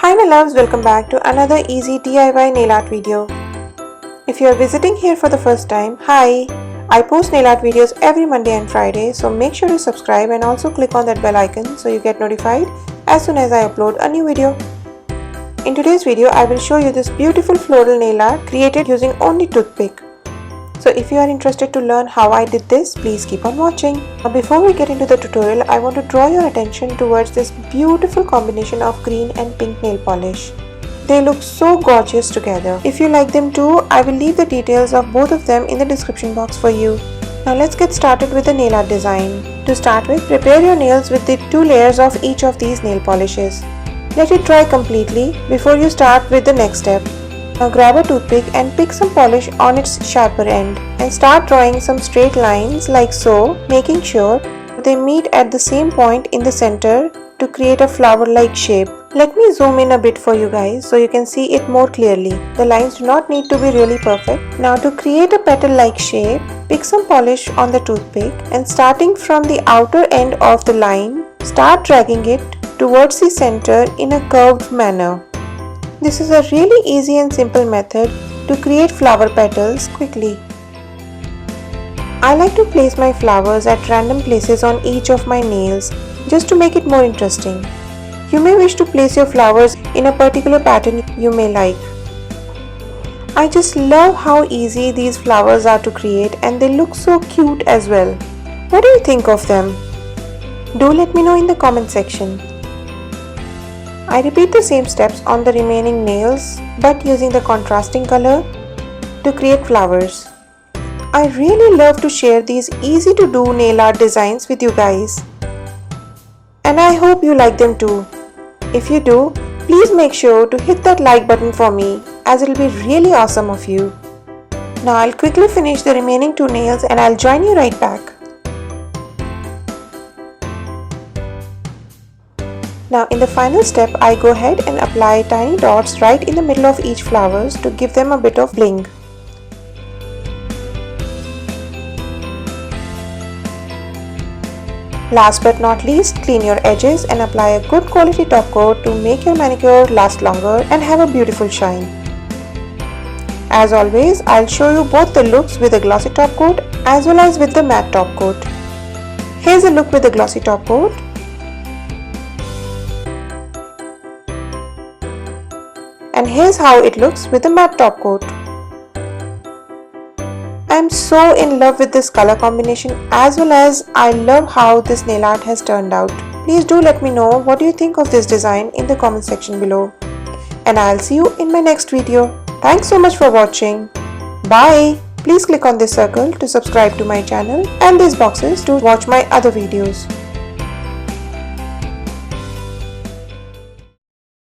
Hi my loves, welcome back to another easy DIY nail art video. If you are visiting here for the first time, hi! I post nail art videos every Monday and Friday, so make sure to subscribe and also click on that bell icon so you get notified as soon as I upload a new video. In today's video, I will show you this beautiful floral nail art created using only toothpick. So if you are interested to learn how I did this, please keep on watching. Now before we get into the tutorial, I want to draw your attention towards this beautiful combination of green and pink nail polish. They look so gorgeous together. If you like them too, I will leave the details of both of them in the description box for you. Now let's get started with the nail art design. To start with, prepare your nails with the 2 layers of each of these nail polishes. Let it dry completely before you start with the next step. Now grab a toothpick and pick some polish on its sharper end and start drawing some straight lines like so, making sure they meet at the same point in the center to create a flower-like shape. Let me zoom in a bit for you guys so you can see it more clearly. The lines do not need to be really perfect. Now to create a petal-like shape, pick some polish on the toothpick and starting from the outer end of the line, start dragging it towards the center in a curved manner. This is a really easy and simple method to create flower petals quickly. I like to place my flowers at random places on each of my nails just to make it more interesting. You may wish to place your flowers in a particular pattern you may like. I just love how easy these flowers are to create and they look so cute as well. What do you think of them? Do let me know in the comment section. I repeat the same steps on the remaining nails but using the contrasting color to create flowers. I really love to share these easy to do nail art designs with you guys. And I hope you like them too. If you do, please make sure to hit that like button for me as it will be really awesome of you. Now I'll quickly finish the remaining 2 nails and I'll join you right back. Now in the final step, I go ahead and apply tiny dots right in the middle of each flowers to give them a bit of bling. Last but not least, clean your edges and apply a good quality top coat to make your manicure last longer and have a beautiful shine. As always, I'll show you both the looks with a glossy top coat as well as with the matte top coat. Here's a look with the glossy top coat. And here's how it looks with the matte top coat. I am so in love with this color combination as well as I love how this nail art has turned out. Please do let me know what do you think of this design in the comment section below. And I'll see you in my next video. Thanks so much for watching. Bye! Please click on this circle to subscribe to my channel and these boxes to watch my other videos.